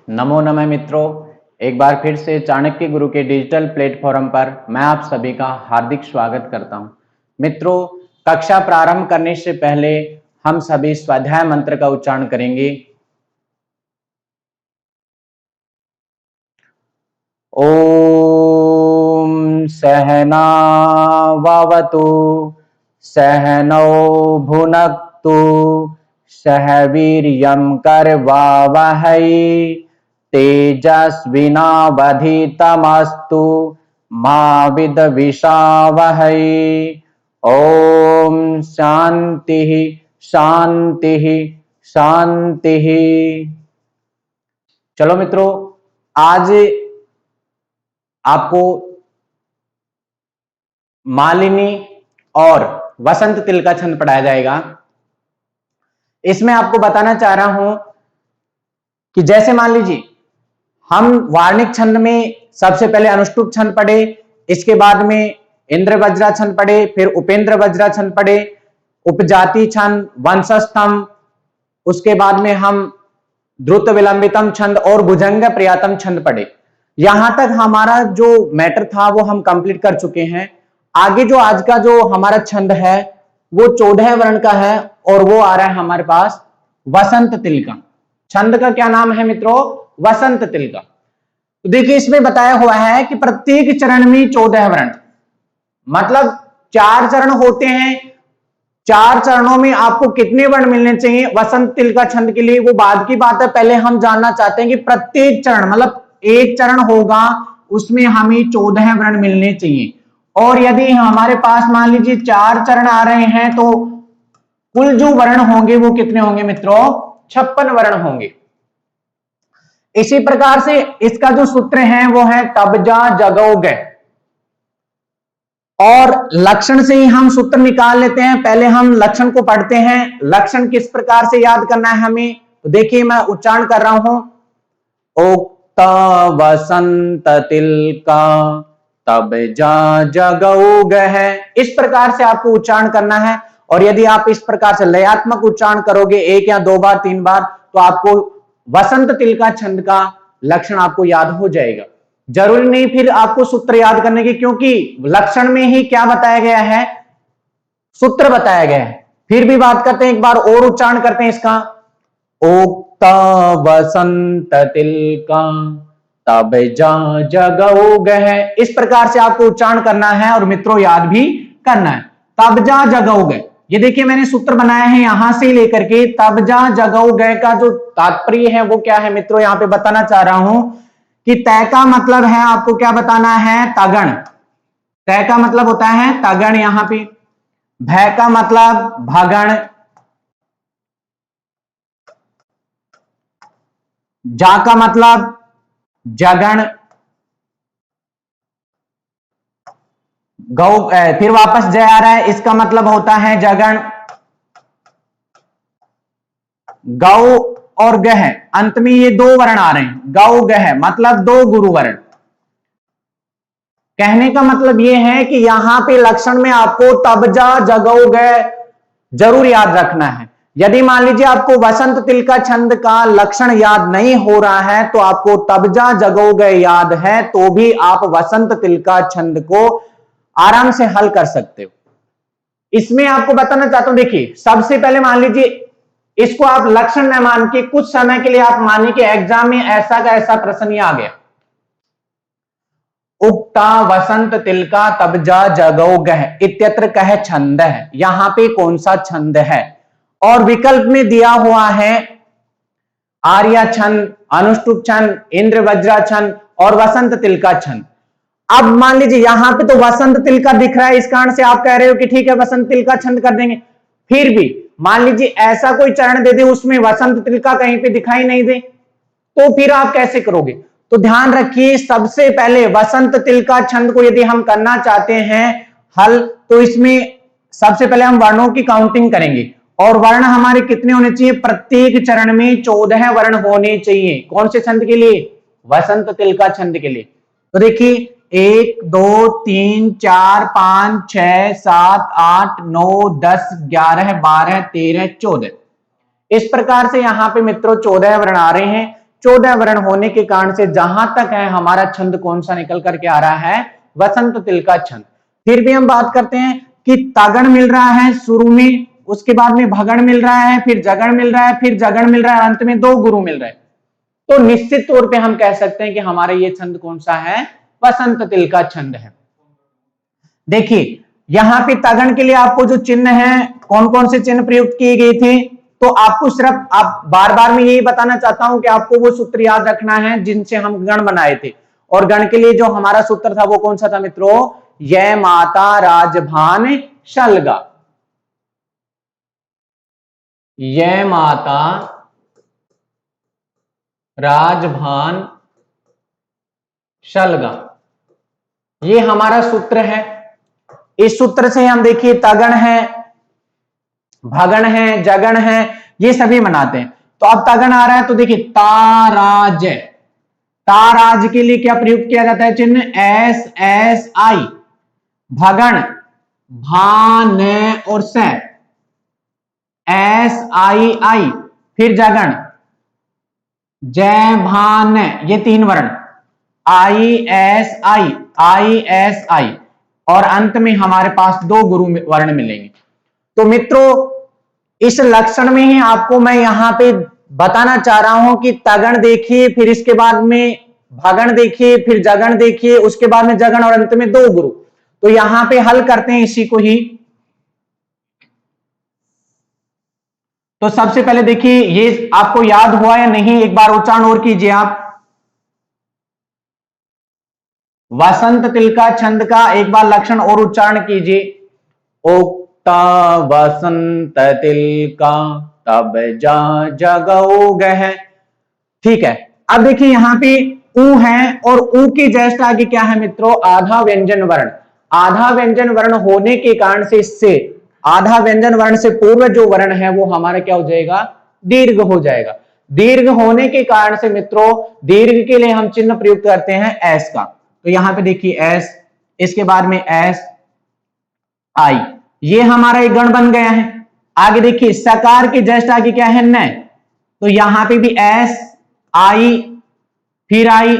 नमो नमः मित्रों, एक बार फिर से चाणक्य गुरु के डिजिटल प्लेटफॉर्म पर मैं आप सभी का हार्दिक स्वागत करता हूं। मित्रों, कक्षा प्रारंभ करने से पहले हम सभी स्वाध्याय मंत्र का उच्चारण करेंगे। ओम सहना ववतु सहनौ भुनक्तु सह वीर्यं करवावहै तेजस्विनावधीतमस्तु मा विद्विषावहै। ओम शांति शांति शांति। चलो मित्रों, आज आपको मालिनी और वसंत तिल का छंद पढ़ाया जाएगा। इसमें आपको बताना चाह रहा हूं कि जैसे मान लीजिए हम वार्णिक छंद में सबसे पहले अनुष्टुप छंद पढ़े, इसके बाद में इंद्र वज्रा छंद पढ़े, फिर उपेंद्र वज्रा छंद पढ़े, उपजाति छंद, वंशस्तंभ, उसके बाद में हम द्रुत विलंबितम छंद और भुजंग प्रियातम छंद पढ़े। यहां तक हमारा जो मैटर था वो हम कंप्लीट कर चुके हैं। आगे जो आज का जो हमारा छंद है वो 14 वर्ण का है और वो आ रहा है हमारे पास वसंत तिल का। छंद का क्या नाम है मित्रों? वसंत तिल का। तो देखिए, इसमें बताया हुआ है कि प्रत्येक चरण में 14 वर्ण, मतलब 4 चरण होते हैं। 4 चरणों में आपको कितने वर्ण मिलने चाहिए वसंत तिल का छंद के लिए, वो बाद की बात है। पहले हम जानना चाहते हैं कि प्रत्येक चरण, मतलब एक चरण होगा उसमें हमें 14 वर्ण मिलने चाहिए। और यदि हमारे पास मान लीजिए 4 चरण आ रहे हैं तो कुल जो वर्ण होंगे वो कितने होंगे मित्रों? 56 वर्ण होंगे। इसी प्रकार से इसका जो सूत्र है वो है तबजा जगोग, और लक्षण से ही हम सूत्र निकाल लेते हैं। पहले हम लक्षण को पढ़ते हैं। लक्षण किस प्रकार से याद करना है हमें, तो देखिए मैं उच्चारण कर रहा हूं। उक्त वसंत तिल का तब जा जगोग है, इस प्रकार से आपको उच्चारण करना है। और यदि आप इस प्रकार से लयात्मक उच्चारण करोगे 1 या 2 बार 3 बार, तो आपको वसंत तिल का छंद का लक्षण आपको याद हो जाएगा। जरूरी नहीं फिर आपको सूत्र याद करने की, क्योंकि लक्षण में ही क्या बताया गया है? सूत्र बताया गया है। फिर भी बात करते हैं, एक बार और उच्चारण करते हैं इसका। उक्त वसंत तिल का तब जा जगोग है, इस प्रकार से आपको उच्चारण करना है और मित्रों याद भी करना है। तब जा जगोग, ये देखिए मैंने सूत्र बनाया है यहां से लेकर के तब जा जगोग का जो तात्पर्य है वो क्या है मित्रों, यहां पे बताना चाह रहा हूं कि तय का मतलब है, आपको क्या बताना है? तगण। तय का मतलब होता है तगण यहां पे। भय का मतलब भगण। जा का मतलब जगण। गौ, फिर वापस जय आ रहा है, इसका मतलब होता है जगण। गौ और गह, अंत में ये 2 वर्ण आ रहे हैं, गौ गह मतलब 2 गुरु वर्ण। कहने का मतलब ये है कि यहां पे लक्षण में आपको तबजा जगौ गए जरूर याद रखना है। यदि मान लीजिए आपको वसंत तिल का छंद का लक्षण याद नहीं हो रहा है तो आपको तबजा जगौ गए याद है, तो भी आप वसंत तिल का छंद को आराम से हल कर सकते हो। इसमें आपको बताना चाहता हूं, देखिए सबसे पहले मान लीजिए इसको आप लक्षण न मान के कुछ समय के लिए आप मानिए कि एग्जाम में ऐसा का ऐसा प्रश्न ही आ गया, उक्ता वसंत तिल का तबजा जगो गह इत्यत्र कह छंद है, यहां पे कौन सा छंद है? और विकल्प में दिया हुआ है आर्या छंद, अनुष्टुप छंद, इंद्र वज्रा छंद और वसंत तिल का छंद। अब मान लीजिए यहां पे तो वसंत तिल का दिख रहा है, इस कारण से आप कह रहे हो कि ठीक है वसंत तिल का छंद कर देंगे। फिर भी मान लीजिए ऐसा कोई चरण दे दे उसमें वसंत तिल का कहीं पे दिखाई नहीं दे, तो फिर आप कैसे करोगे? तो ध्यान रखिए, सबसे पहले वसंत तिल का छंद को यदि हम करना चाहते हैं हल, तो इसमें सबसे पहले हम वर्णों की काउंटिंग करेंगे। और वर्ण हमारे कितने होने चाहिए? प्रत्येक चरण में 14 वर्ण होने चाहिए। कौन से छंद के लिए? वसंत तिल का छंद के लिए। तो देखिए 1 2 3 4 5 6 7 8 9 10 11 12 13 14, इस प्रकार से यहां पे मित्रों 14 वर्ण आ रहे हैं। 14 वर्ण होने के कारण से जहां तक है हमारा छंद कौन सा निकल करके आ रहा है, वसंत तिल का छंद। फिर भी हम बात करते हैं कि तागण मिल रहा है शुरू में, उसके बाद में भगण मिल रहा है, फिर जगण मिल रहा है, फिर जगण मिल रहा है, अंत में दो गुरु मिल रहे हैं। तो निश्चित तौर पे हम कह सकते हैं कि हमारा ये छंद कौन सा है, वसंत तिल का छंद है। देखिए यहां पे तागण के लिए आपको जो चिन्ह है, कौन कौन से चिन्ह प्रयुक्त किए गए थे, तो आपको सिर्फ आप बार बार मैं यही बताना चाहता हूं कि आपको वो सूत्र याद रखना है जिनसे हम गण बनाए थे। और गण के लिए जो हमारा सूत्र था वो कौन सा था मित्रों, यह माता राजभान शलगा। यह माता राजभान शलगा, ये हमारा सूत्र है। इस सूत्र से हम देखिए तगण है, भगण है, जगण है, ये सभी मनाते हैं। तो अब तगण आ रहा है तो देखिए ताराज, ताराज के लिए क्या प्रयुक्त किया जाता है चिन्ह, एस एस आई। भगण भान और से, एस आई आई। फिर जगण जय भान, ये तीन वर्ण, I S I, I S I. और अंत में हमारे पास दो गुरु वर्ण मिलेंगे। तो मित्रों इस लक्षण में ही आपको मैं यहां पे बताना चाह रहा हूं कि तगण देखिए, फिर इसके बाद में भगण देखिए, फिर जगण देखिए, उसके बाद में जगण और अंत में दो गुरु। तो यहां पे हल करते हैं इसी को ही। तो सबसे पहले देखिए ये आपको याद हुआ या नहीं, एक बार उच्चारण और कीजिए आप। वसंत तिल का छंद का एक बार लक्षण और उच्चारण कीजिए। उक्ता वसंत तिल का तब जा जगो गह। ठीक है, अब देखिए यहां पे ऊ है और ऊ के जस्ट आगे क्या है मित्रों, आधा व्यंजन वर्ण। आधा व्यंजन वर्ण होने के कारण से इससे आधा व्यंजन वर्ण से पूर्व जो वर्ण है वो हमारा क्या हो जाएगा, दीर्घ हो जाएगा। दीर्घ होने के कारण से मित्रों दीर्घ के लिए हम चिन्ह प्रयुक्त करते हैं एस का। तो यहां पे देखिए एस, इसके बाद में एस आई, ये हमारा एक गण बन गया है। आगे देखिए सकार के जस्ट आगे क्या है, न। तो यहां पे भी एस आई, फिर आई,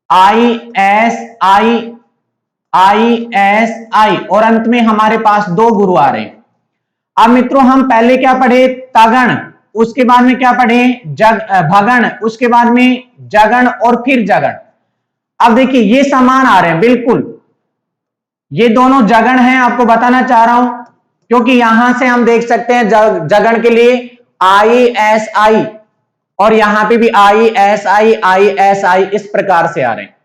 I S I, I S I, और अंत में हमारे पास दो गुरु आ रहे हैं। अब मित्रों हम पहले क्या पढ़े, तगण, उसके बाद में क्या पढ़े, भगण, उसके बाद में जगण और फिर जगण। अब देखिए ये समान आ रहे हैं बिल्कुल, ये दोनों जगण हैं, आपको बताना चाह रहा हूं क्योंकि यहां से हम देख सकते हैं जगण के लिए आई एस आई और यहां पे भी I S I, I S I, इस प्रकार से आ रहे हैं।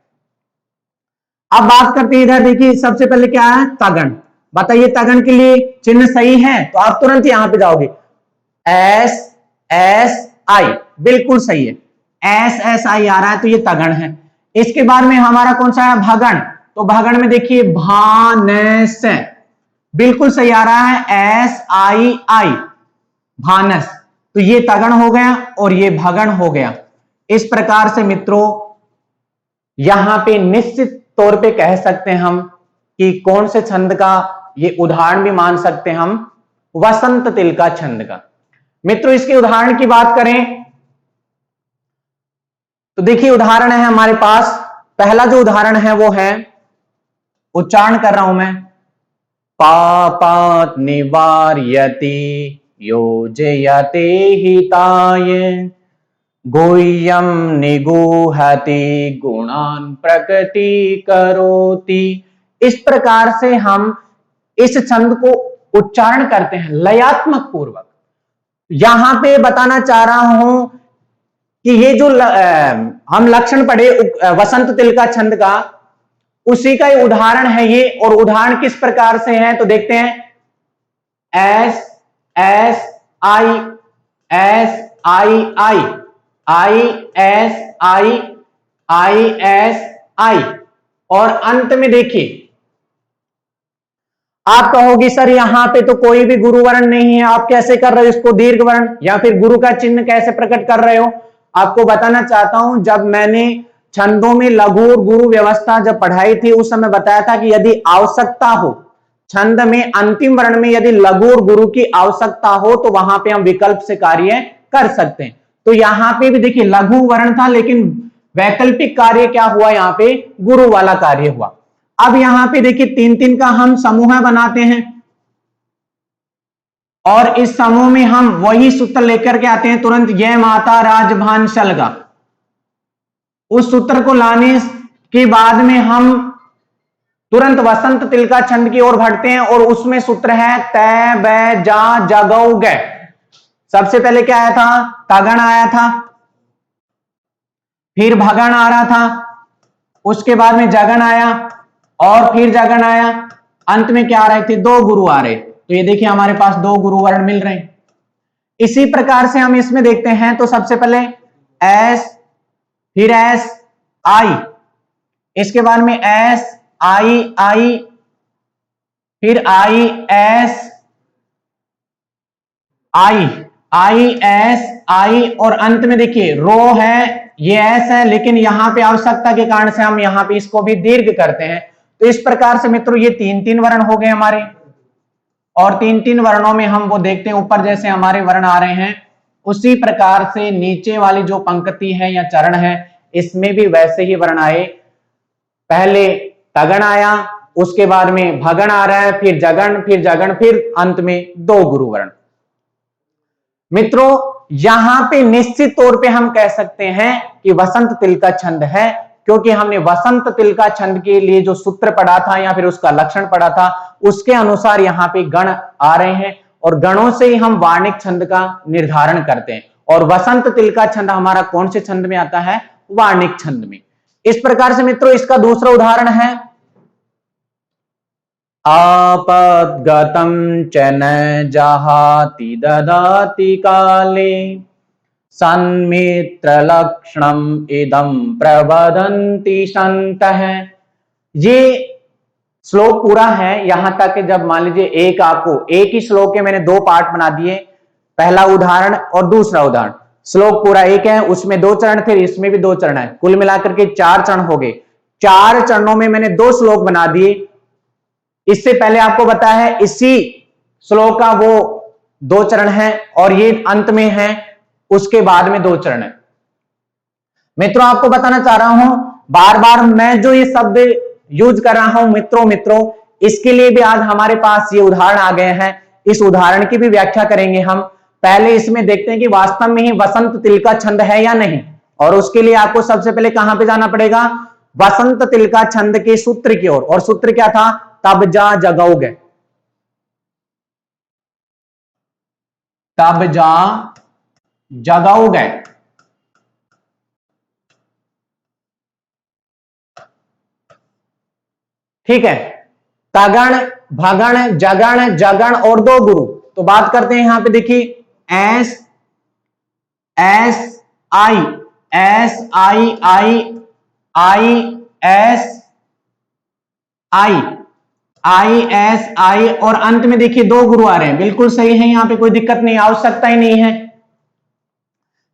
अब बात करते हैं इधर, देखिए सबसे पहले क्या है, तगण। बताइए तगण के लिए चिन्ह सही है तो आप तुरंत यहां पे जाओगे, एस एस आई, बिल्कुल सही है, एस एस आई आ रहा है तो ये तगण है। इसके बाद में हमारा कौन सा है, भगण। तो भगण में देखिए भानस, बिल्कुल सही आ रहा है, एस आई आई, भानस। तो ये तगण हो गया और ये भगण हो गया। इस प्रकार से मित्रों यहां पे निश्चित तौर पे कह सकते हैं हम कि कौन से छंद का ये उदाहरण भी मान सकते हैं हम, वसंत तिल का छंद का। मित्रों इसके उदाहरण की बात करें तो देखिए उदाहरण है हमारे पास, पहला जो उदाहरण है वो है, उच्चारण कर रहा हूं मैं, पापात निवार्यति योजयते हिताय गुह्यम निगूहति गुणान प्रकृति करोति। इस प्रकार से हम इस छंद को उच्चारण करते हैं लयात्मक पूर्वक। यहां पे बताना चाह रहा हूं कि ये जो हम लक्षण पढ़े वसंत तिल का छंद का, उसी का उदाहरण है ये। और उदाहरण किस प्रकार से है तो देखते हैं, S S I, S I I, I S I, I S I, और अंत में देखिए आप कहोगे सर यहां पे तो कोई भी गुरु वर्ण नहीं है, आप कैसे कर रहे हो इसको दीर्घ वर्ण या फिर गुरु का चिन्ह कैसे प्रकट कर रहे हो। आपको बताना चाहता हूं, जब मैंने छंदों में लघु और गुरु व्यवस्था जब पढ़ाई थी उस समय बताया था कि यदि आवश्यकता हो छंद में अंतिम वर्ण में यदि लघु और गुरु की आवश्यकता हो तो वहां पे हम विकल्प से कार्य कर सकते हैं। तो यहां पे भी देखिए लघु वर्ण था, लेकिन वैकल्पिक कार्य क्या हुआ, यहां पे गुरु वाला कार्य हुआ। अब यहां पे देखिए 3-3 का हम समूह बनाते हैं और इस समूह में हम वही सूत्र लेकर के आते हैं तुरंत, यह माता राजभान शलगा। उस सूत्र को लाने के बाद में हम तुरंत वसंत तिलका छंद की ओर बढ़ते हैं और उसमें सूत्र है तै बै जा जगौ गै। सबसे पहले क्या आया था, तगण आया था, फिर भगण आ रहा था, उसके बाद में जगन आया और फिर जगन आया, अंत में क्या आ रहे थे, दो गुरु आ रहे। तो ये देखिए हमारे पास दो गुरु वर्ण मिल रहे हैं। इसी प्रकार से हम इसमें देखते हैं, तो सबसे पहले एस, फिर एस आई, इसके बाद में एस आई आई, फिर I S I, I S I, और अंत में देखिए रो है, ये एस है, लेकिन यहां पे आवश्यकता के कारण से हम यहां पे इसको भी दीर्घ करते हैं। तो इस प्रकार से मित्रों ये 3-3 वर्ण हो गए हमारे, और 3-3 वर्णों में हम वो देखते हैं ऊपर जैसे हमारे वर्ण आ रहे हैं, उसी प्रकार से नीचे वाली जो पंक्ति है या चरण है, इसमें भी वैसे ही वर्ण आए। पहले तगण आया, उसके बाद में भगण आ रहा है, फिर जगन, फिर जगन, फिर अंत में दो गुरु वर्ण। मित्रों यहां पे निश्चित तौर पे हम कह सकते हैं कि वसंत तिलका छंद है, क्योंकि हमने वसंत तिलका छंद के लिए जो सूत्र पढ़ा था या फिर उसका लक्षण पढ़ा था, उसके अनुसार यहाँ पे गण आ रहे हैं और गणों से ही हम वार्णिक छंद का निर्धारण करते हैं। और वसंत तिलका छंद हमारा कौन से छंद में आता है, वार्णिक छंद में। इस प्रकार से मित्रों इसका दूसरा उदाहरण है आपद्गतं च न जहाति ददाति काले सन्मित्र लक्षणम इदं प्रवदन्ति सन्तः। ये श्लोक पूरा है यहां तक, जब मान लीजिए एक आपको एक ही श्लोक के मैंने दो पार्ट बना दिए, पहला उदाहरण और दूसरा उदाहरण। श्लोक पूरा एक है, उसमें दो चरण थे, इसमें भी दो चरण है, कुल मिलाकर के 4 चरण हो गए। 4 चरणों में मैंने 2 श्लोक बना दिए। इससे पहले आपको बताया है इसी श्लोक का वो 2 चरण है और ये अंत में है, उसके बाद में 2 चरण है। मित्रों आपको बताना चाह रहा हूं, बार बार मैं जो ये शब्द यूज कर रहा हूं मित्रों, इसके लिए भी आज हमारे पास ये उदाहरण आ गए हैं। इस उदाहरण की भी व्याख्या करेंगे हम। पहले इसमें देखते हैं कि वास्तव में ही वसंत तिलका छंद है या नहीं, और उसके लिए आपको सबसे पहले कहां पे जाना पड़ेगा, वसंत तिलका छंद के सूत्र की ओर। और सूत्र क्या था, तब जा जगोगे, तब जा जगोगे। ठीक है, तगण, भगण, जगण, जगण और 2 गुरु। तो बात करते हैं यहां पे, देखिए S S I, S I I, I S I, I S I, और अंत में देखिए 2 गुरु आ रहे हैं। बिल्कुल सही है, यहां पे कोई दिक्कत नहीं, आवश्यकता ही नहीं है।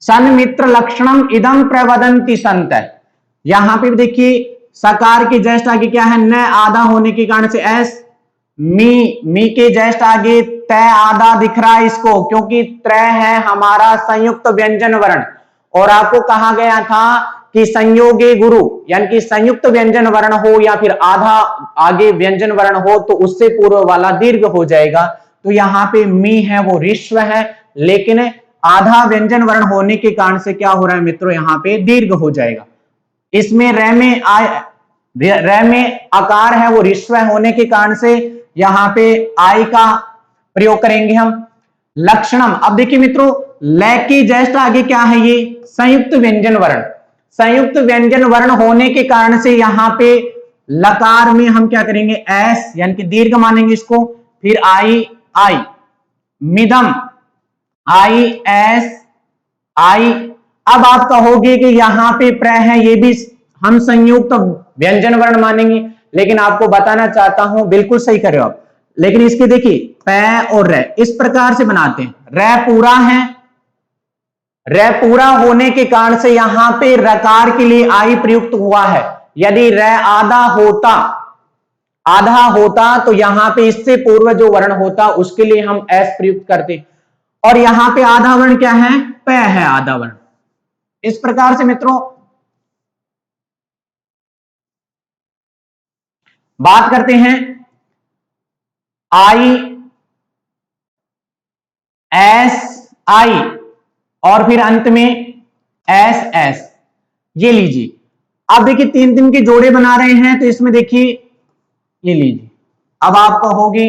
सन्मित्र लक्षणम इदं प्रवदन्ति सन्तः, यहां पे देखिए सकार के जस्ट आगे क्या है, न आधा होने के कारण से एस, मी के जस्ट आगे तय आधा दिख रहा है इसको, क्योंकि त्रय है हमारा संयुक्त व्यंजन वर्ण। और आपको कहा गया था कि संयोगे गुरु, यानी कि संयुक्त व्यंजन वर्ण हो या फिर आधा आगे व्यंजन वर्ण हो, तो उससे पूर्व वाला दीर्घ हो जाएगा। तो यहाँ पे मी है वो ऋस्व है, लेकिन आधा व्यंजन वर्ण होने के कारण से क्या हो रहा है मित्रों, यहाँ पे दीर्घ हो जाएगा। इसमें रै में आकार है वो ऋस्व होने के कारण से यहां पे आई का प्रयोग करेंगे हम। लक्षणम, अब देखिए मित्रों लै के जस्ट आगे क्या है, ये संयुक्त व्यंजन वर्ण। संयुक्त व्यंजन वर्ण होने के कारण से यहां पे लकार में हम क्या करेंगे, एस यानी कि दीर्घ मानेंगे इसको, फिर आई आई, मिदम आई एस आई। अब आप कहोगे कि यहां पे प्र है, ये भी हम संयुक्त व्यंजन वर्ण मानेंगे, लेकिन आपको बताना चाहता हूं, बिल्कुल सही कर रहे हो आप, लेकिन इसके देखिए पै और रै इस प्रकार से बनाते हैं। रै पूरा है, रै पूरा होने के कारण से यहां पे रकार के लिए आई प्रयुक्त हुआ है। यदि रै आधा होता तो यहां पे इससे पूर्व जो वर्ण होता उसके लिए हम एस प्रयुक्त करते, और यहां पे आधा वर्ण क्या है, पै है आधा वर्ण। इस प्रकार से मित्रों बात करते हैं आई एस आई और फिर अंत में एस एस। ये लीजिए, अब देखिए 3 के जोड़े बना रहे हैं, तो इसमें देखिए ये लीजिए, अब आप कहोगे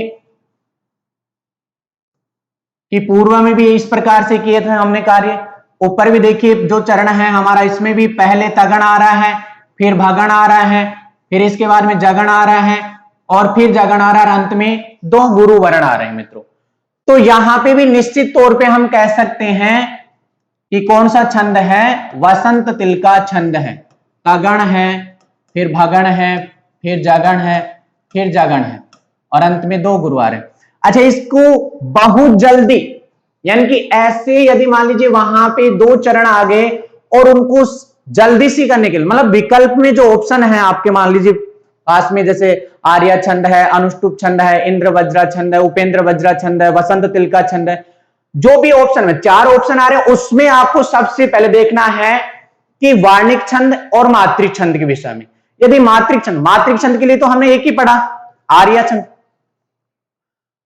कि पूर्व में भी इस प्रकार से किए थे हमने कार्य। ऊपर भी देखिए जो चरण है हमारा, इसमें भी पहले तगण आ रहा है, फिर भगण आ रहा है, फिर इसके बाद में जगण आ रहा है और फिर जगण आ रहा है, अंत में 2 गुरु वर्ण आ रहे हैं मित्रों। तो यहां पे भी निश्चित तौर पे हम कह सकते हैं कि कौन सा छंद है, वसंत तिल का छंद है। तगण है, फिर भगण है, फिर जगण है, फिर जगण है और अंत में 2 गुरु आ रहे हैं। अच्छा, इसको बहुत जल्दी, यानी कि ऐसे यदि मान लीजिए वहां पे 2 चरण आ गए और उनको जल्दी सी करने के लिए, मतलब विकल्प में जो ऑप्शन है आपके मान लीजिए पास में, जैसे आर्या छंद है, अनुष्टुप छंद है, इंद्र वज्रा छंद है, उपेंद्र वज्रा छंद है, वसंत तिल का छंद है, जो भी ऑप्शन में 4 ऑप्शन आ रहे हैं, उसमें आपको सबसे पहले देखना है कि वार्णिक छंद और मात्रिक छंद के विषय में। यदि मात्रिक छंद के लिए तो हमने एक ही पढ़ा, आर्या छंद।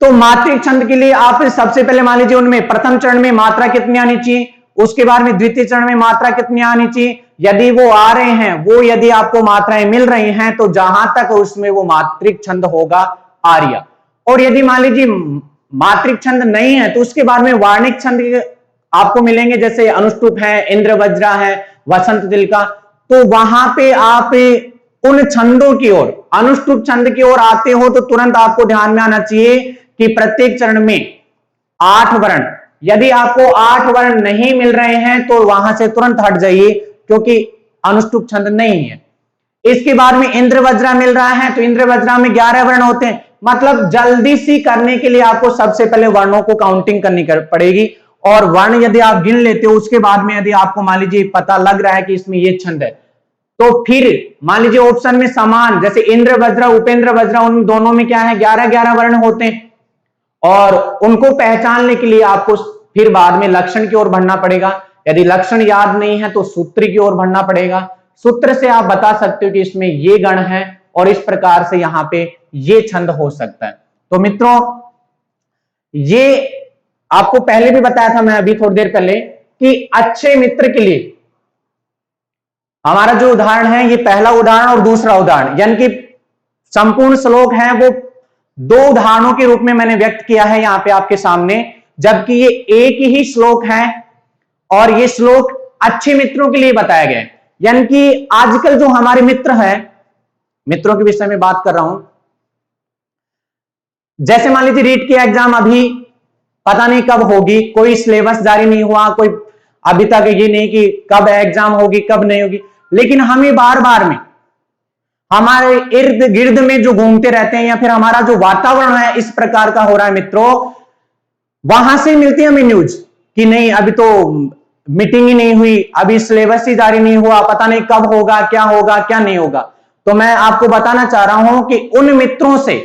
तो मात्रिक छंद के लिए आप सबसे पहले मान लीजिए उनमें प्रथम चरण में मात्रा कितनी आनी चाहिए, उसके बाद में द्वितीय चरण में मात्रा कितनी आनी चाहिए। यदि वो आ रहे हैं, वो यदि आपको मात्राएं मिल रही हैं, तो जहां तक उसमें वो मात्रिक छंद होगा आर्या। और यदि मान लीजिए मात्रिक छंद नहीं है, तो उसके बाद में वार्णिक छंद आपको मिलेंगे, जैसे अनुष्टुप है, इंद्र वज्रा है, वसंत तिल का। तो वहां पे आप उन छंदों की ओर, अनुष्टुप छंद की ओर आते हो तो तुरंत आपको ध्यान में आना चाहिए कि प्रत्येक चरण में 8 वर्ण, यदि आपको 8 वर्ण नहीं मिल रहे हैं तो वहां से तुरंत हट जाइए, क्योंकि अनुष्टुप छंद नहीं है। इसके बाद में इंद्र वज्रा मिल रहा है, तो इंद्र वज्रा में 11 वर्ण होते हैं। मतलब जल्दी सी करने के लिए आपको सबसे पहले वर्णों को काउंटिंग करनी पड़ेगी, और वर्ण यदि आप गिन लेते हो, उसके बाद में यदि आपको मान लीजिए पता लग रहा है कि इसमें ये छंद है, तो फिर मान लीजिए ऑप्शन में समान, जैसे इंद्र वज्रा, उपेंद्र वज्रा, उन दोनों में क्या है, 11-11 वर्ण होते हैं, और उनको पहचानने के लिए आपको फिर बाद में लक्षण की ओर बढ़ना पड़ेगा। यदि लक्षण याद नहीं है तो सूत्र की ओर बढ़ना पड़ेगा। सूत्र से आप बता सकते हो कि इसमें ये गण है और इस प्रकार से यहां पे ये छंद हो सकता है। तो मित्रों, ये आपको पहले भी बताया था मैं अभी थोड़ी देर पहले कि अच्छे मित्र के लिए हमारा जो उदाहरण है, ये पहला उदाहरण और दूसरा उदाहरण, यानी कि संपूर्ण श्लोक है वो 2 उदाहरणों के रूप में मैंने व्यक्त किया है यहां पे आपके सामने, जबकि ये एक ही श्लोक है और ये श्लोक अच्छे मित्रों के लिए बताया गया है। यानी कि आजकल जो हमारे मित्र हैं, मित्रों के विषय में बात कर रहा हूं, जैसे मान लीजिए रीट की एग्जाम अभी पता नहीं कब होगी, कोई सिलेबस जारी नहीं हुआ, कोई अभी तक ये नहीं कि कब एग्जाम होगी कब नहीं होगी, लेकिन हमें बार बार में हमारे इर्द गिर्द में जो घूमते रहते हैं, या फिर हमारा जो वातावरण है इस प्रकार का हो रहा है मित्रों, वहां से मिलती है हमें न्यूज कि नहीं अभी तो मीटिंग ही नहीं हुई, अभी सिलेबस ही जारी नहीं हुआ, पता नहीं कब होगा, क्या नहीं होगा। तो मैं आपको बताना चाह रहा हूं कि उन मित्रों से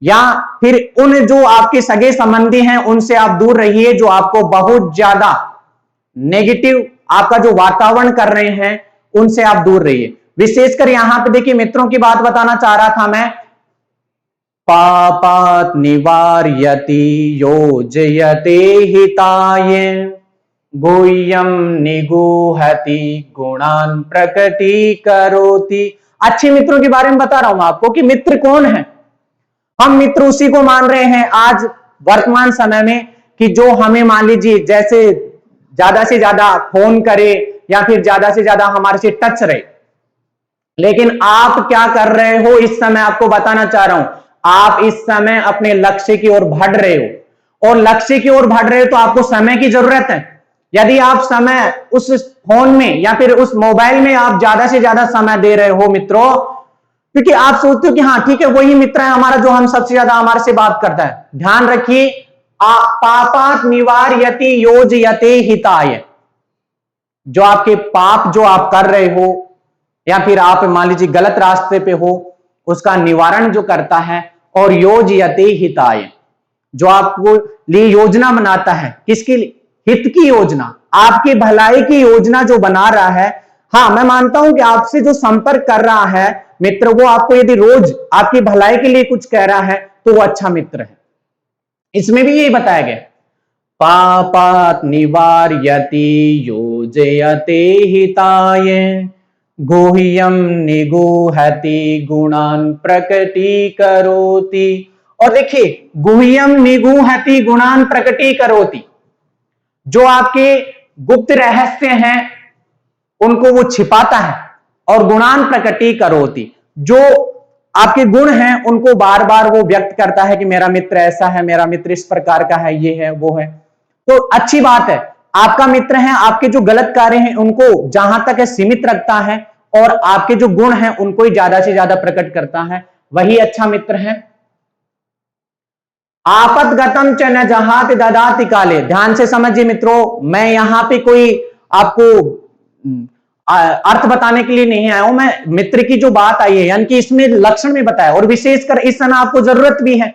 या फिर उन जो आपके सगे संबंधी हैं उनसे आप दूर रहिए, जो आपको बहुत ज्यादा नेगेटिव आपका जो वातावरण कर रहे हैं, उनसे आप दूर रहिए। विशेषकर यहां पे देखिए मित्रों की बात बताना चाह रहा था मैं, पापात् निवार्यति योजयते हिताय गुह्यं निगूहति गुणान् प्रकटीकरोति। अच्छे मित्रों के बारे में बता रहा हूं आपको कि मित्र कौन है। हम मित्र उसी को मान रहे हैं आज वर्तमान समय में कि जो हमें मान लीजिए जैसे ज्यादा से ज्यादा फोन करे या फिर ज्यादा से ज्यादा हमारे से टच रहे। लेकिन आप क्या कर रहे हो इस समय, आपको बताना चाह रहा हूं, आप इस समय अपने लक्ष्य की ओर बढ़ रहे हो, और लक्ष्य की ओर बढ़ रहे हो तो आपको समय की जरूरत है। यदि आप समय उस फोन में या फिर उस मोबाइल में आप ज्यादा से ज्यादा समय दे रहे हो मित्रों, क्योंकि आप सोचते हो कि हाँ ठीक है वही मित्र है हमारा जो हम सबसे ज्यादा हमारे से बात करता है, ध्यान रखिए पापात् निवार्यति योजयते हिताय, जो आपके पाप जो आप कर रहे हो या फिर आप मान लीजिए गलत रास्ते पे हो, उसका निवारण जो करता है, और योजयते हिताय, जो आपको लिए योजना बनाता है, किसके लिए, हित की योजना, आपकी भलाई की योजना जो बना रहा है, हाँ मैं मानता हूं कि आपसे जो संपर्क कर रहा है मित्र, वो आपको यदि रोज आपकी भलाई के लिए कुछ कह रहा है तो वो अच्छा मित्र है। इसमें भी यही बताया गया, पापात् निवार्यति योजयते हिताय गुह्यं निगूहति गुणान् प्रकटीकरोति। और देखिए, गुह्यं निगूहति गुणान् प्रकटीकरोति, जो आपके गुप्त रहस्य हैं उनको वो छिपाता है, और गुणान प्रकटीकरोति, जो आपके गुण हैं उनको बार बार वो व्यक्त करता है कि मेरा मित्र ऐसा है, मेरा मित्र इस प्रकार का है, ये है वो है। तो अच्छी बात है, आपका मित्र है, आपके जो गलत कार्य हैं उनको जहां तक है सीमित रखता है, और आपके जो गुण हैं उनको ही ज्यादा से ज्यादा प्रकट करता है, वही अच्छा मित्र है। आपतगतम च न जहाति ददाति काले, ध्यान से समझिए मित्रों, मैं यहां पे कोई आपको अर्थ बताने के लिए नहीं आया हूं, मैं मित्र की जो बात आई है यानी कि इसमें लक्षण में बताया, और विशेषकर इस समय आपको जरूरत भी है।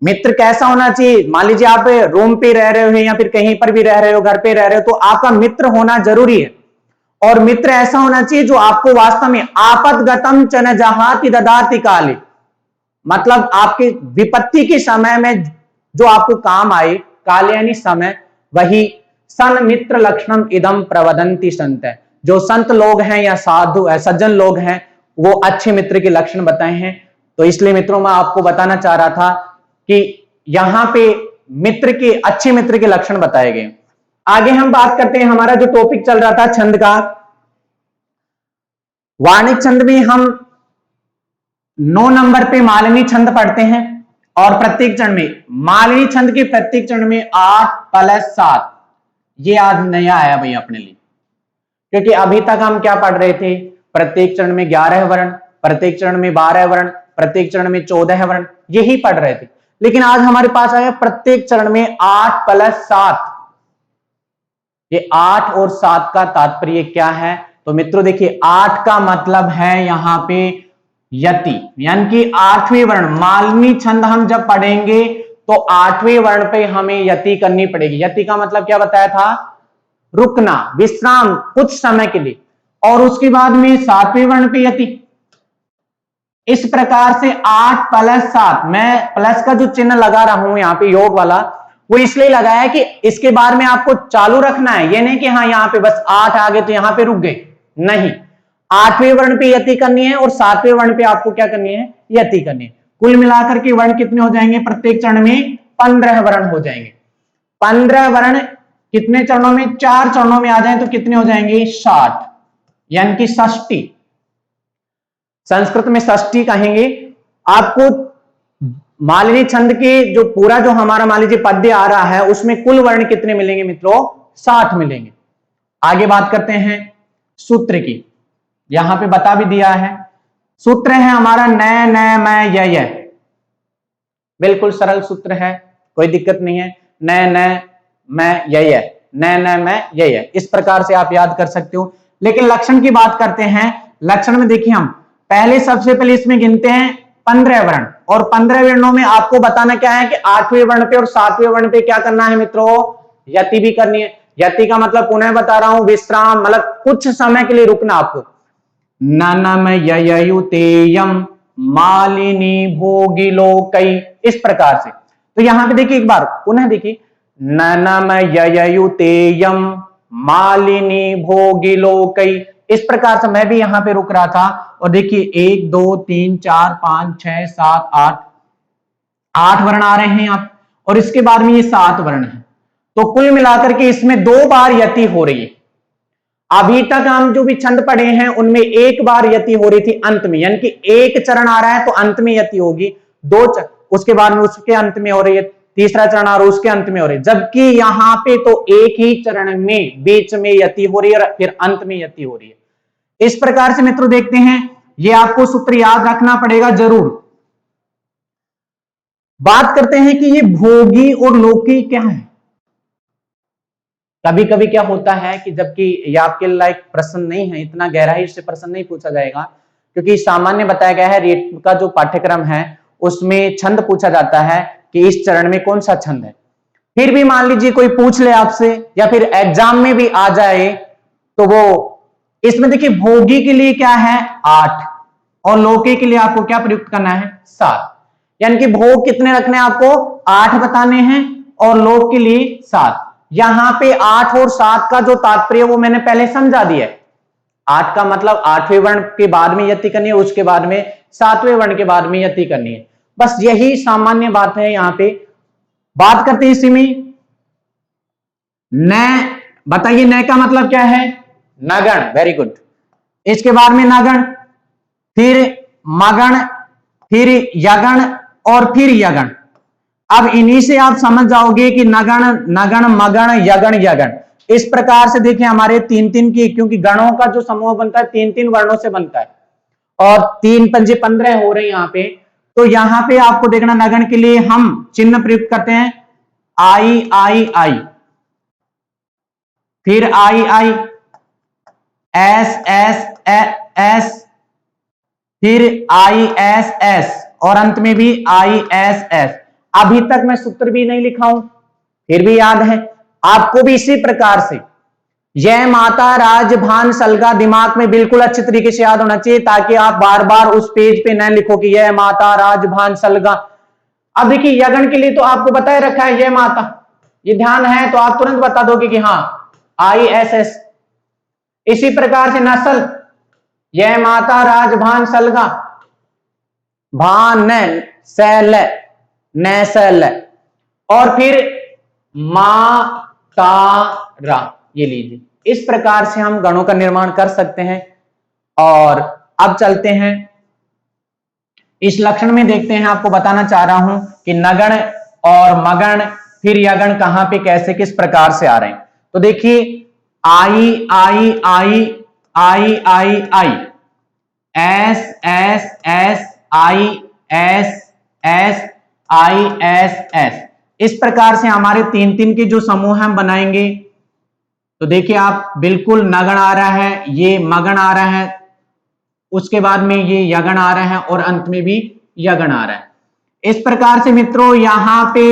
मित्र कैसा होना चाहिए, मान लीजिए आप रूम पे रह रहे हो या फिर कहीं पर भी रह रहे हो, घर पे रह रहे हो, तो आपका मित्र होना जरूरी है। और मित्र ऐसा होना चाहिए जो आपको वास्तव में आपतगतम च न जहाति ददाति काले, मतलब आपके विपत्ति के समय में जो आपको काम आए, काल यानी समय, वही सन मित्र लक्षणम इदम प्रवदंती संत है। जो संत लोग हैं या साधु सज्जन लोग हैं वो अच्छे मित्र के लक्षण बताए हैं। तो इसलिए मित्रों मैं आपको बताना चाह रहा था कि यहां पे मित्र के, अच्छे मित्र के लक्षण बताए गए। आगे हम बात करते हैं, हमारा जो टॉपिक चल रहा था छंद का, वार्णिक छंद में हम 9 नंबर पे मालिनी छंद पढ़ते हैं, और प्रत्येक चरण में मालिनी छंद के प्रत्येक चरण में 8 + 7, ये आज नया आया भाई अपने लिए, क्योंकि अभी तक हम क्या पढ़ रहे थे, प्रत्येक चरण में 11 वर्ण, प्रत्येक चरण में 12 वर्ण, प्रत्येक चरण में 14 वर्ण, यही पढ़ रहे थे। लेकिन आज हमारे पास आया प्रत्येक चरण में 8 + 7। ये 8 और 7 का तात्पर्य क्या है? तो मित्रों देखिए, 8 का मतलब है यहां पे यति, यानी कि 8वें वर्ण, मालिनी छंद हम जब पढ़ेंगे तो 8वें वर्ण पे हमें यति करनी पड़ेगी। यति का मतलब क्या बताया था? रुकना, विश्राम, कुछ समय के लिए। और उसके बाद में 7वें वर्ण पे यति। इस प्रकार से 8 + 7, मैं प्लस का जो चिन्ह लगा रहा हूं यहाँ पे योग वाला, वो इसलिए लगाया है कि इसके बारे में आपको चालू रखना है, ये नहीं कि हाँ यहाँ पे बस 8 आ गए तो यहाँ पे रुक गए, नहीं। 8वें वर्ण पे यति करनी है और 7वें वर्ण पे आपको क्या करनी है? यति करनी है। कुल मिलाकर के वर्ण कितने हो जाएंगे? प्रत्येक चरण में 15 वर्ण हो जाएंगे। 15 वर्ण कितने चरणों में? 4 चरणों में आ जाए तो कितने हो जाएंगे? 60, यानी कि षष्ठी। संस्कृत में षष्ठी कहेंगे। आपको मालिनी छंद के जो पूरा जो हमारा मान लीजिए पद्य आ रहा है उसमें कुल वर्ण कितने मिलेंगे मित्रों? 60 मिलेंगे। आगे बात करते हैं सूत्र की, यहां पे बता भी दिया है। सूत्र है हमारा न न मैं य, बिल्कुल सरल सूत्र है, कोई दिक्कत नहीं है। न न मैं य, न न मैं य, इस प्रकार से आप याद कर सकते हो। लेकिन लक्षण की बात करते हैं। लक्षण में देखिए, हम पहले सबसे पहले इसमें गिनते हैं 15 वर्ण, और 15 वर्णों में आपको बताना क्या है कि 8वें वर्ण पे और 7वें वर्ण पे क्या करना है मित्रों? यति भी करनी है। यति का मतलब पुनः बता रहा हूं, विश्राम, मतलब कुछ समय के लिए रुकना आपको। ननम ययुतेयम मालिनी भोगिलोकै, इस प्रकार से। तो यहां पे देखिए, एक बार पुनः देखिए, ननम ययुतेयम मालिनी भोगिलोकै, इस प्रकार से मैं भी यहां पे रुक रहा था। और देखिए 1 2 3 4 5 6 7 8 वर्ण आ रहे हैं आप, और इसके बाद में ये 7 वर्ण है। तो कुल मिलाकर के इसमें 2 बार यति हो रही है। अभी तक हम जो भी छंद पढ़े हैं उनमें 1 बार यति हो रही थी अंत में, यानी कि 1 चरण आ रहा है तो अंत में यति होगी, 2 उसके बाद में उसके अंत में हो रही है, तीसरा चरण आ रहा है उसके अंत में हो रही है। जबकि यहां पे तो एक ही चरण में बीच में यति हो रही है और फिर अंत में यति हो रही है। इस प्रकार से मित्रों देखते हैं, ये आपको सूत्र याद रखना पड़ेगा जरूर। बात करते हैं कि ये भोगी और लोकी क्या है। कभी कभी क्या होता है कि जबकि ये आपके लायक प्रश्न नहीं है, इतना गहराई से प्रश्न नहीं पूछा जाएगा, क्योंकि सामान्य बताया गया है रेट का जो पाठ्यक्रम है उसमें छंद पूछा जाता है कि इस चरण में कौन सा छंद है। फिर भी मान लीजिए कोई पूछ ले आपसे या फिर एग्जाम में भी आ जाए तो वो इसमें देखिए भोगी के लिए क्या है 8 और लोके के लिए आपको क्या प्रयुक्त करना है 7, यानी कि भोग कितने रखने हैं आपको 8 बताने हैं और लोक के लिए 7। यहां पे 8 और 7 का जो तात्पर्य वो मैंने पहले समझा दिया है। 8 का मतलब 8वें वर्ण के बाद में यति करनी है, उसके बाद में 7वें वर्ण के बाद में यति करनी है, बस यही सामान्य बात है। यहां पे बात करते हैं इसी में न, बताइए न का मतलब क्या है नगण, वेरी गुड। इसके बाद में नगण, फिर मगण, फिर यगण और फिर यगण। अब इन्हीं से आप समझ जाओगे कि नगण, नगण, मगण, यगण, यगण। इस प्रकार से देखिए हमारे 3-3 की, क्योंकि गणों का जो समूह बनता है 3-3 वर्णों से बनता है और 3 पंजे 15 हो रहे हैं यहां पे। तो यहां पे आपको देखना नगण के लिए हम चिन्ह प्रयुक्त करते हैं आई आई आई, फिर आई आई, एस एस एस, फिर आई एस एस और अंत में भी आई एस एस। अभी तक मैं सूत्र भी नहीं लिखा हूं, फिर भी याद है आपको भी इसी प्रकार से यह माता राजभान सलगा दिमाग में बिल्कुल अच्छे तरीके से याद होना चाहिए, ताकि आप बार बार उस पेज पे न लिखो कि यह माता राजभान सलगा। अब देखिए यगन के लिए तो आपको बताए रखा है यह माता, ये ध्यान है तो आप तुरंत बता दोगे कि हाँ आई एस एस। इसी प्रकार से नस्ल, यह माता राजभान सलगा, भान सैल नैसल, और फिर मातारा, ये लीजिए। इस प्रकार से हम गणों का निर्माण कर सकते हैं। और अब चलते हैं इस लक्षण में, देखते हैं। आपको बताना चाह रहा हूं कि नगण और मगण फिर यगण कहां पे कैसे किस प्रकार से आ रहे हैं। तो देखिए I I I I I I, S S S I S S I S S. इस प्रकार से हमारे 3-3 के जो समूह हम बनाएंगे। तो देखिए आप बिल्कुल नगण आ रहा है, ये मगण आ रहा है, उसके बाद में ये यगण आ रहा है और अंत में भी यगण आ रहा है। इस प्रकार से मित्रों यहां पे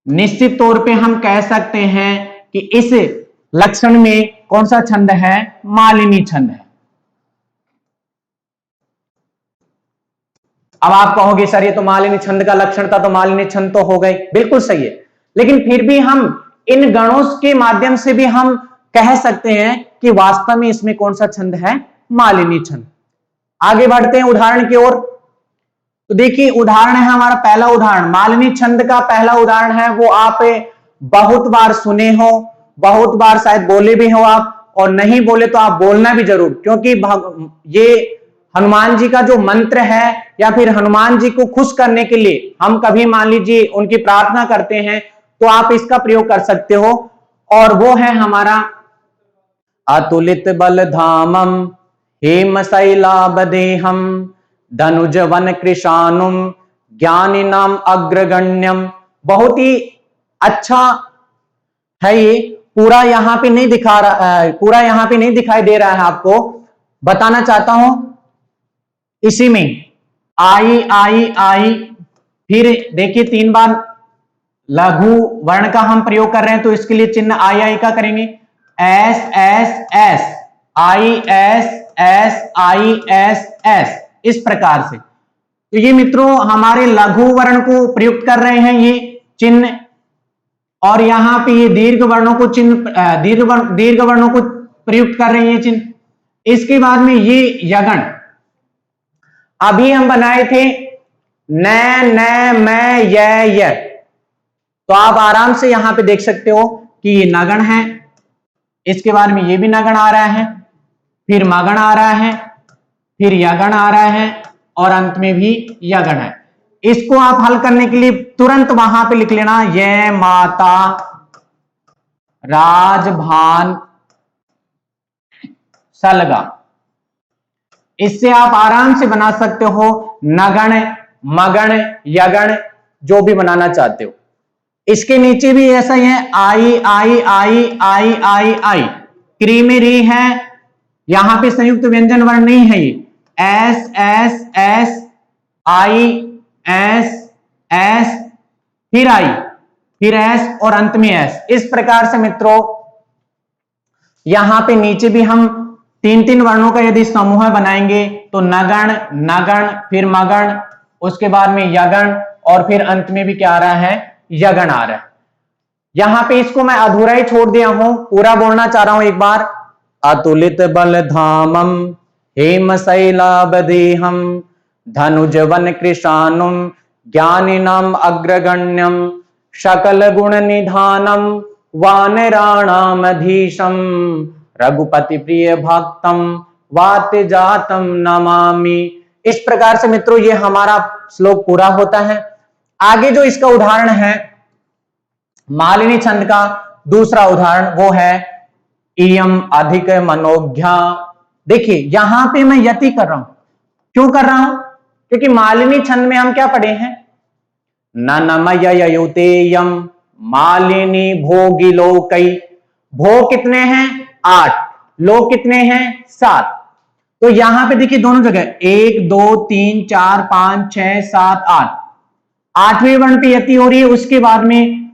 निश्चित तौर पे हम कह सकते हैं कि इस लक्षण में कौन सा छंद है, मालिनी छंद है। अब आप कहोगे सर ये तो मालिनी छंद का लक्षण था, तो मालिनी छंद तो हो गए, बिल्कुल सही है, लेकिन फिर भी हम इन गणों के माध्यम से भी हम कह सकते हैं कि वास्तव में इसमें कौन सा छंद है, मालिनी छंद। आगे बढ़ते हैं उदाहरण की ओर। तो देखिए उदाहरण है हमारा पहला उदाहरण, मालिनी छंद का पहला उदाहरण है, वो आप बहुत बार सुने हो, बहुत बार शायद बोले भी हो आप, और नहीं बोले तो आप बोलना भी जरूर, क्योंकि ये हनुमान जी का जो मंत्र है या फिर हनुमान जी को खुश करने के लिए हम कभी मान लीजिए उनकी प्रार्थना करते हैं तो आप इसका प्रयोग कर सकते हो। और वो है हमारा अतुलित बल धामम हेम शैलाबदेहम धनुज वन कृशानुम ज्ञानी नाम अग्रगण्यम। बहुत ही अच्छा है ये, पूरा यहां पे नहीं दिखा रहा, पूरा यहां पे नहीं दिखाई दे रहा है, आपको बताना चाहता हूं। इसी में आई आई आई, फिर देखिए 3 बार लघु वर्ण का हम प्रयोग कर रहे हैं, तो इसके लिए चिन्ह आई आई का करेंगे, S S S I S S I S S, इस प्रकार से। तो ये मित्रों हमारे लघु वर्ण को प्रयुक्त कर रहे हैं ये चिन्ह, और यहां पे ये दीर्घ वर्णों को चिन्ह दीर्घ वर्णों को प्रयुक्त कर रहे हैं ये चिन्ह। इसके बाद में ये यगण अभी हम बनाए थे न न मैं य, तो आप आराम से यहां पे देख सकते हो कि ये नगण है, इसके बाद में ये भी नगण आ रहा है, फिर मगण आ रहा है, फिर यगण आ रहा है और अंत में भी यगण है। इसको आप हल करने के लिए तुरंत वहां पे लिख लेना यह माता राजभान सलगा। इससे आप आराम से बना सकते हो नगण मगण यगण, जो भी बनाना चाहते हो। इसके नीचे भी ऐसा ही है, आई आई आई आई आई आई, क्री में री है, यहां पे संयुक्त व्यंजन वर्ण नहीं है, ये S S S I S S फिर आई, फिर एस और अंत में एस। इस प्रकार से मित्रों यहां पे नीचे भी हम तीन तीन वर्णों का यदि समूह बनाएंगे तो नगण, नगण, फिर मगण, उसके बाद में यगण और फिर अंत में भी क्या आ रहा है, यगण आ रहा है। यहां पे इसको मैं अधूरा ही छोड़ दिया हूं, पूरा बोलना चाह रहा हूं एक बार। अतुलित बल धामम हेम शैलाबदेहम धनुजवन कृशानुम ज्ञानिनाम अग्रगण्यम सकल गुण निधानम वानराणामधीशम रघुपति प्रिय भक्तम वात्य जातम नमामि। इस प्रकार से मित्रों ये हमारा श्लोक पूरा होता है। आगे जो इसका उदाहरण है मालिनी छंद का दूसरा उदाहरण वो है इयम अधिक मनोज्ञा। देखिए यहां पे मैं यति कर रहा हूं, क्यों कर रहा हूं, क्योंकि मालिनी छंद में हम क्या पढ़े हैं, ननमययुतेयम मालिनी भोगिलोकई। भोग कितने हैं 8, लोक कितने हैं 7। तो यहां पे देखिए दोनों जगह 1 2 3 4 5 6 7 8, 8वें वर्ण पे यति हो रही है। उसके बाद में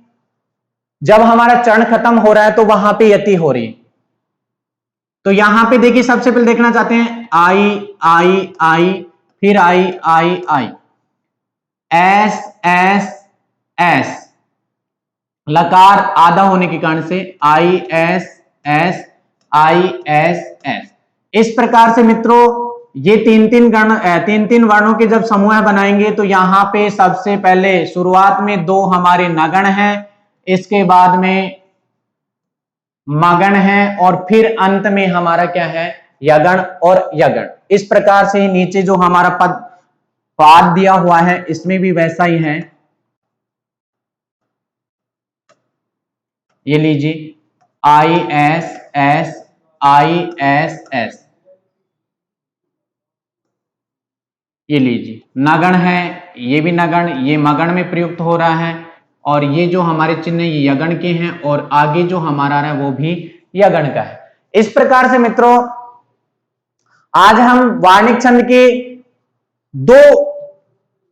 जब हमारा चरण खत्म हो रहा है तो वहां पे यति हो रही है। तो यहां पे देखिए सबसे पहले देखना चाहते हैं आई आई आई, फिर आई I I, S S S, लकार आधा होने के कारण से आई S S I S S. इस प्रकार से मित्रों ये तीन तीन वर्णों के जब समूह बनाएंगे तो यहां पे सबसे पहले शुरुआत में 2 हमारे नगण हैं, इसके बाद में मगण है और फिर अंत में हमारा क्या है, यगण और यगण। इस प्रकार से नीचे जो हमारा पाद दिया हुआ है इसमें भी वैसा ही है। ये लीजिए आई S S I S S, ये लीजिए नगण है, ये भी नगण, ये मगण में प्रयुक्त हो रहा है और ये जो हमारे चिन्ह ये यगण के हैं और आगे जो हमारा रहा है वो भी यगण का है। इस प्रकार से मित्रों आज हम वार्णिक छंद के 2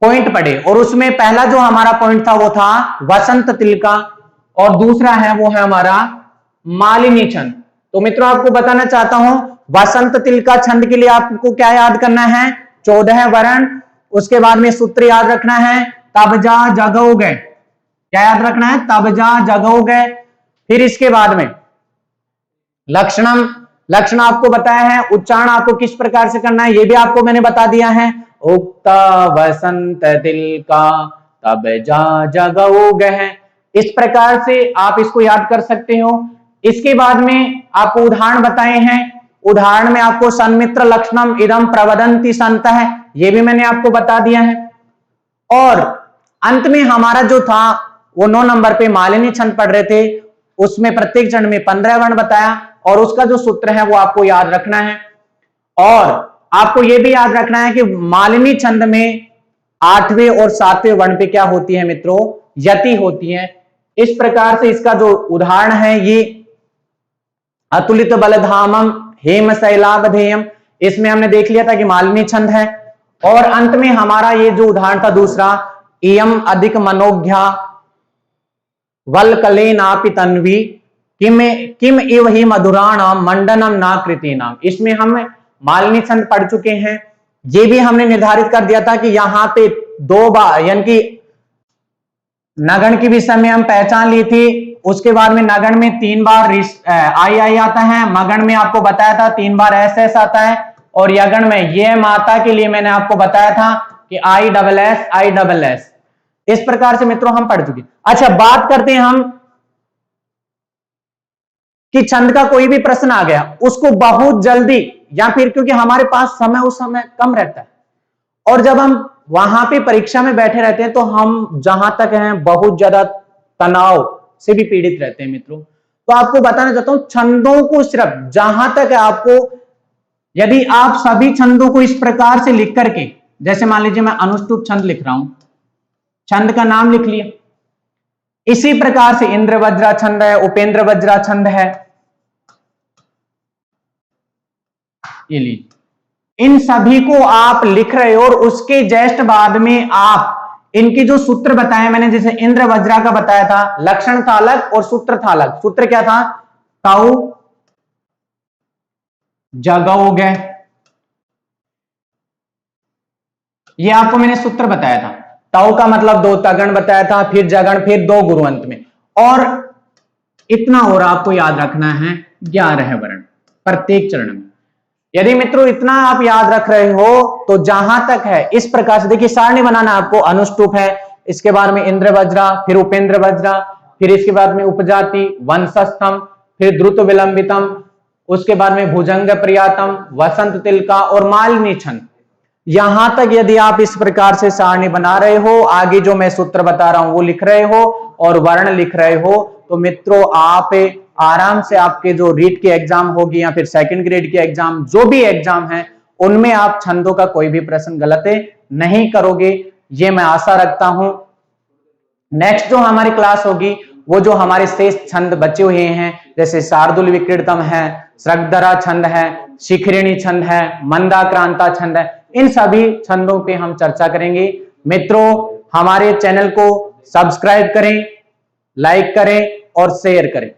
पॉइंट पढ़े और उसमें पहला जो हमारा पॉइंट था वो था वसंत तिलका और दूसरा है वो है हमारा मालिनी छंद। तो मित्रों आपको बताना चाहता हूं वसंत तिलका छंद के लिए आपको क्या याद करना है, 14 वर्ण, उसके बाद में सूत्र याद रखना है तब जा जगोगे, क्या याद रखना है, तब जा जगोगे। फिर इसके बाद में लक्षणम, लक्षण आपको बताया है, उच्चारण आपको किस प्रकार से करना है ये भी आपको मैंने बता दिया है। उक्ता वसंत तिलका तब जा जगोगे, इस प्रकार से आप इसको याद कर सकते हो। इसके बाद में आपको उदाहरण बताए हैं, उदाहरण में आपको सन्मित्र लक्षणम इदम प्रवदंति संतः, ये भी मैंने आपको बता दिया है। और अंत में हमारा जो था वो 9 नंबर पे मालिनी छंद पढ़ रहे थे, उसमें प्रत्येक चरण में 15 वर्ण बताया और उसका जो सूत्र है वो आपको याद रखना है। और आपको यह भी याद रखना है कि मालिनी छंद में 8वें और 7वें वर्ण पे क्या होती है मित्रों, यति होती है। इस प्रकार से इसका जो उदाहरण है ये अतुलित बलधामम हेम शैलाबधेयम, इसमें हमने देख लिया था कि मालिनी छंद है। और अंत में हमारा ये जो उदाहरण था दूसरा इयम अधिक मनोज्ञा वलकलेनापि तन्वी किम इव ही मधुराणाम मंडनम ना कृतीनाम, इसमें हम मालिनी छंद पढ़ चुके हैं। ये भी हमने निर्धारित कर दिया था कि यहां पे 2 बार यानी कि नगण की विषय में हम पहचान ली थी। उसके बाद में नगण में 3 बार आई आई आता है, मगण में आपको बताया था 3 बार एस एस आता है और यगण में ये माता के लिए मैंने आपको बताया था कि आई डबल एस। इस प्रकार से मित्रों हम पढ़ चुके। अच्छा बात करते हैं हम कि छंद का कोई भी प्रश्न आ गया उसको बहुत जल्दी या फिर क्योंकि हमारे पास समय उस समय कम रहता है और जब हम वहां पे परीक्षा में बैठे रहते हैं तो हम जहां तक हैं बहुत ज्यादा तनाव से भी पीड़ित रहते हैं मित्रों। तो आपको बताना चाहता हूं छंदों को सिर्फ जहां तक आपको, यदि आप सभी छंदों को इस प्रकार से लिख करके, जैसे मान लीजिए मैं अनुष्टुप छंद लिख रहा हूं, छंद का नाम लिख लिया, इसी प्रकार से इंद्र वज्रा छंद है, उपेंद्र वज्रा छंद है, ये लीजिए इन सभी को आप लिख रहे हो और उसके जस्ट बाद में आप इनकी जो सूत्र बताया मैंने, जैसे इंद्र वज्रा का बताया था, लक्षण था अलग और सूत्र था अलग। सूत्र क्या था? ताऊ जगओगे, ये आपको मैंने सूत्र बताया था। ताऊ का मतलब 2 तगण बताया था, फिर जगण, फिर 2 गुरुअंत में। और इतना और आपको याद रखना है, 11 वर्ण प्रत्येक चरण में। यदि मित्रों इतना आप याद रख रहे हो तो जहां तक है इस प्रकार से देखिए सारणी बनाना आपको। अनुष्टुप है, इसके बाद में इंद्र वज्रा, फिर उपेंद्र वज्रा, फिर इसके बाद में उपजाति, वंशस्थम, फिर द्रुत विलंबितम, उसके बाद में भुजंग प्रियातम, वसंत तिलका और मालिनी छंद। यहां तक यदि आप इस प्रकार से सारणी बना रहे हो, आगे जो मैं सूत्र बता रहा हूं वो लिख रहे हो और वर्ण लिख रहे हो, तो मित्रों आप आराम से आपके जो रीट की एग्जाम होगी या फिर सेकंड ग्रेड की एग्जाम, जो भी एग्जाम है, उनमें आप छंदों का कोई भी प्रश्न गलत नहीं करोगे, ये मैं आशा रखता हूं। नेक्स्ट जो हमारी क्लास होगी वो जो हमारे शेष छंद बचे हुए हैं, जैसे शार्दुल विक्रीड़तम है, श्रगधरा छंद है, शिखरिणी छंद है, मंदाक्रांता छंद है, इन सभी छंदों पे हम चर्चा करेंगे। मित्रों हमारे चैनल को सब्सक्राइब करें, लाइक करें और शेयर करें।